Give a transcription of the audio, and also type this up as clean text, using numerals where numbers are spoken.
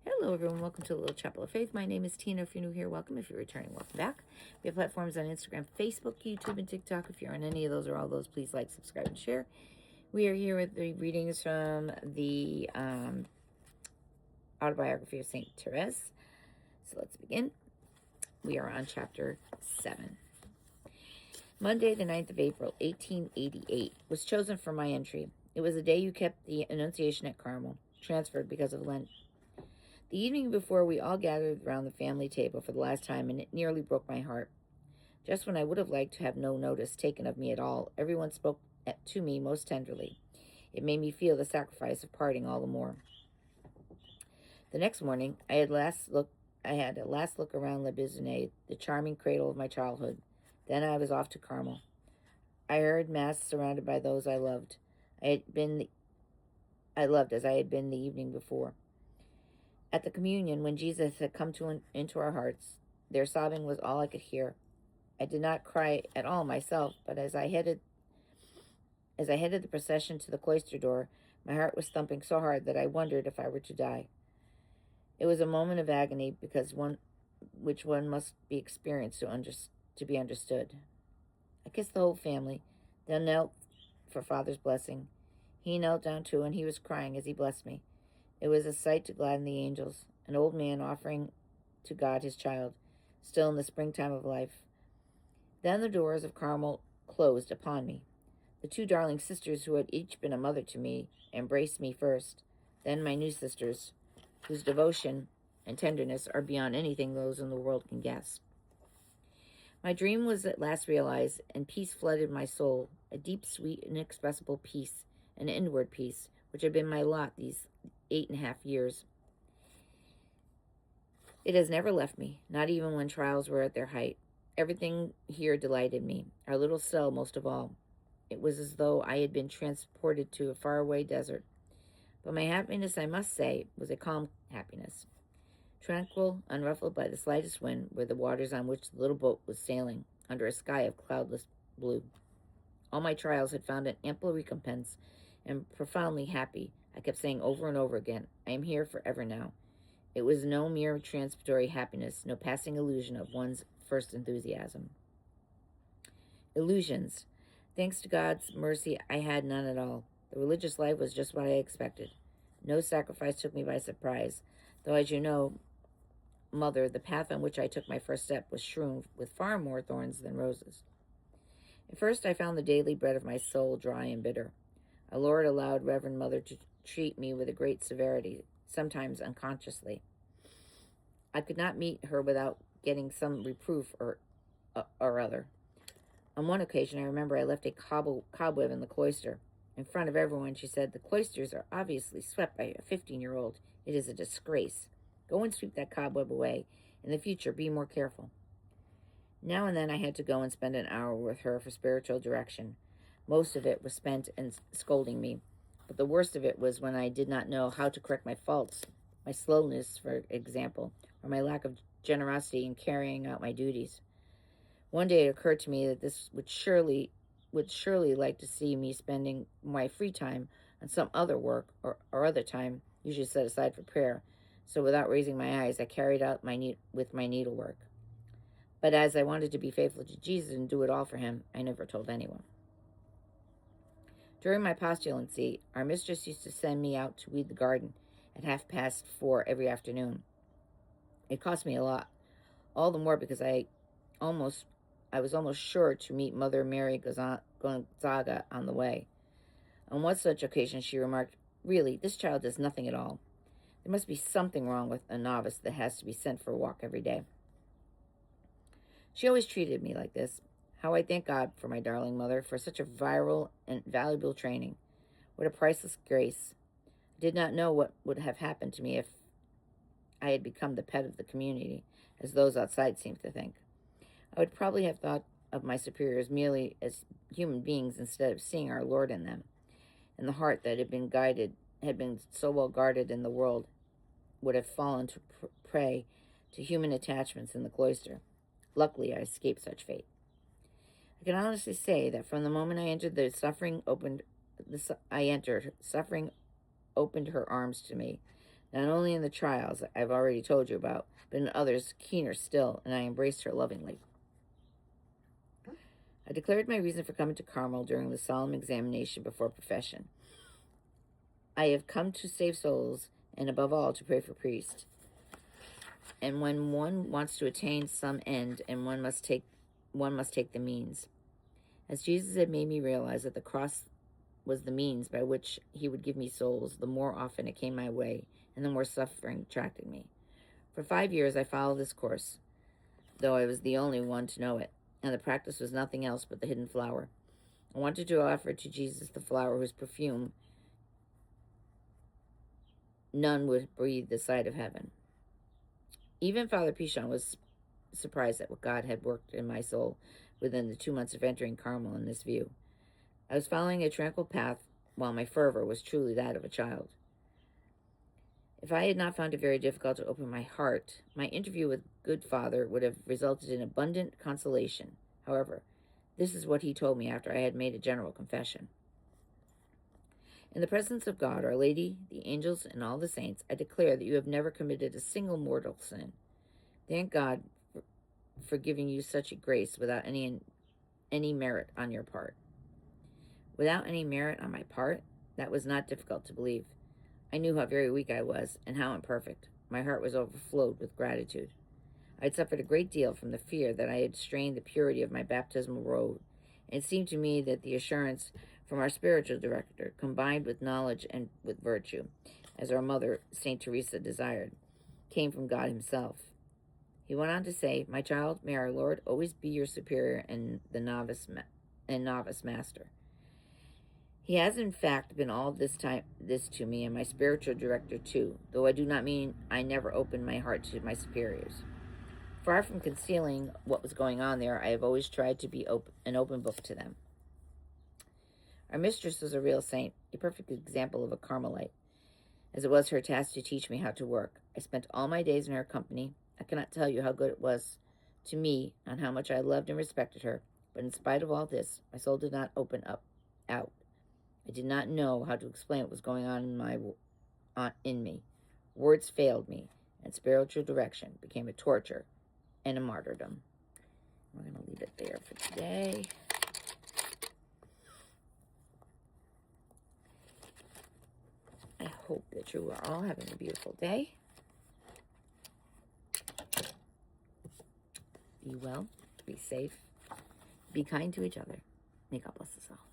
Hello, everyone. Welcome to the Little Chapel of Faith. My name is Tina. If you're new here, welcome. If you're returning, welcome back. We have platforms on Instagram, Facebook, YouTube, and TikTok. If you're on any of those or all those, please like, subscribe, and share. We are here with the readings from the Autobiography of St. Therese. So let's begin. We are on chapter 7. Monday, the 9th of April, 1888, was chosen for my entry. It was the day you kept the Annunciation at Carmel, transferred because of Lent. The evening before, we all gathered around the family table for the last time, and it nearly broke my heart. Just when I would have liked to have no notice taken of me at all, everyone spoke to me most tenderly. It made me feel the sacrifice of parting all the more. The next morning, I had a last look around Lisieux, the charming cradle of my childhood. Then I was off to Carmel. I heard Mass surrounded by those I loved. I loved as I had been the evening before. At the communion, when Jesus had come into our hearts, their sobbing was all I could hear. I did not cry at all myself, but as I headed the procession to the cloister door, my heart was thumping so hard that I wondered if I were to die. It was a moment of agony, which one must be experienced to be understood. I kissed the whole family, then knelt for Father's blessing. He knelt down too, and he was crying as he blessed me. It was a sight to gladden the angels, an old man offering to God his child, still in the springtime of life. Then the doors of Carmel closed upon me. The two darling sisters who had each been a mother to me embraced me first, then my new sisters, whose devotion and tenderness are beyond anything those in the world can guess. My dream was at last realized, and peace flooded my soul, a deep, sweet, inexpressible peace, an inward peace, which had been my lot these 8.5 years. It has never left me, not even when trials were at their height. Everything here delighted me, our little cell most of all. It was as though I had been transported to a faraway desert. But my happiness, I must say, was a calm happiness. Tranquil, unruffled by the slightest wind, were the waters on which the little boat was sailing, under a sky of cloudless blue. All my trials had found an ample recompense, and profoundly happy, I kept saying over and over again, I am here forever now. It was no mere transitory happiness, no passing illusion of one's first enthusiasm. Illusions. Thanks to God's mercy, I had none at all. The religious life was just what I expected. No sacrifice took me by surprise, though, as you know, Mother, the path on which I took my first step was strewn with far more thorns than roses. At first, I found the daily bread of my soul dry and bitter. Our Lord allowed Reverend Mother to treat me with a great severity, sometimes unconsciously. I could not meet her without getting some reproof or other. On one occasion, I remember I left a cobweb in the cloister. In front of everyone, she said, "The cloisters are obviously swept by a 15-year-old. It is a disgrace. Go and sweep that cobweb away. In the future, be more careful." Now and then I had to go and spend an hour with her for spiritual direction. Most of it was spent in scolding me, but the worst of it was when I did not know how to correct my faults, my slowness, for example, or my lack of generosity in carrying out my duties. One day it occurred to me that this would surely like to see me spending my free time on some other work or other time usually set aside for prayer. So without raising my eyes, I carried out my needlework. But as I wanted to be faithful to Jesus and do it all for him, I never told anyone. During my postulancy, our mistress used to send me out to weed the garden at 4:30 every afternoon. It cost me a lot, all the more because I was almost sure to meet Mother Mary Gonzaga on the way. On one such occasion, she remarked, "Really, this child does nothing at all. There must be something wrong with a novice that has to be sent for a walk every day." She always treated me like this. How I thank God for my darling mother for such a virile and valuable training. What a priceless grace. I did not know what would have happened to me if I had become the pet of the community, as those outside seemed to think. I would probably have thought of my superiors merely as human beings instead of seeing our Lord in them, and the heart that had been so well guarded in the world would have fallen to prey to human attachments in the cloister. Luckily, I escaped such fate. I can honestly say that from the moment I entered, suffering opened her arms to me. not only in the trials I've already told you about, but in others keener still, and I embraced her lovingly. I declared my reason for coming to Carmel during the solemn examination before profession. I have come to save souls, and above all, to pray for priests. And when one wants to attain some end, and one must take the means. As Jesus had made me realize that the cross was the means by which he would give me souls, the more often it came my way, and the more suffering attracted me. For 5 years I followed this course, though I was the only one to know it, and the practice was nothing else but the hidden flower. I wanted to offer to Jesus the flower whose perfume none would breathe the sight of heaven. Even Father Pichon was surprised at what God had worked in my soul within the 2 months of entering Carmel in this view. I was following a tranquil path, while my fervor was truly that of a child. If I had not found it very difficult to open my heart, my interview with Good Father would have resulted in abundant consolation. However, this is what he told me after I had made a general confession. In the presence of God, Our Lady, the angels, and all the saints, I declare that you have never committed a single mortal sin. Thank God for giving you such a grace without any merit on your part. Without any merit on my part? That was not difficult to believe. I knew how very weak I was, and how imperfect. My heart was overflowed with gratitude. I had suffered a great deal from the fear that I had strained the purity of my baptismal robe, and it seemed to me that the assurance from our spiritual director, combined with knowledge and with virtue, as our mother, St. Therese, desired, came from God himself. He went on to say, "My child, may our Lord always be your superior and novice master. He has, in fact, been all this to me, and my spiritual director, too, though I do not mean I never opened my heart to my superiors. Far from concealing what was going on there, I have always tried to be an open book to them. Our mistress was a real saint, a perfect example of a Carmelite, as it was her task to teach me how to work. I spent all my days in her company. I cannot tell you how good it was to me, and how much I loved and respected her, but in spite of all this, my soul did not open out. I did not know how to explain what was going on in me. Words failed me, and spiritual direction became a torture and a martyrdom." We're going to leave it there for today. I hope that you are all having a beautiful day. Be well, be safe, be kind to each other. May God bless us all.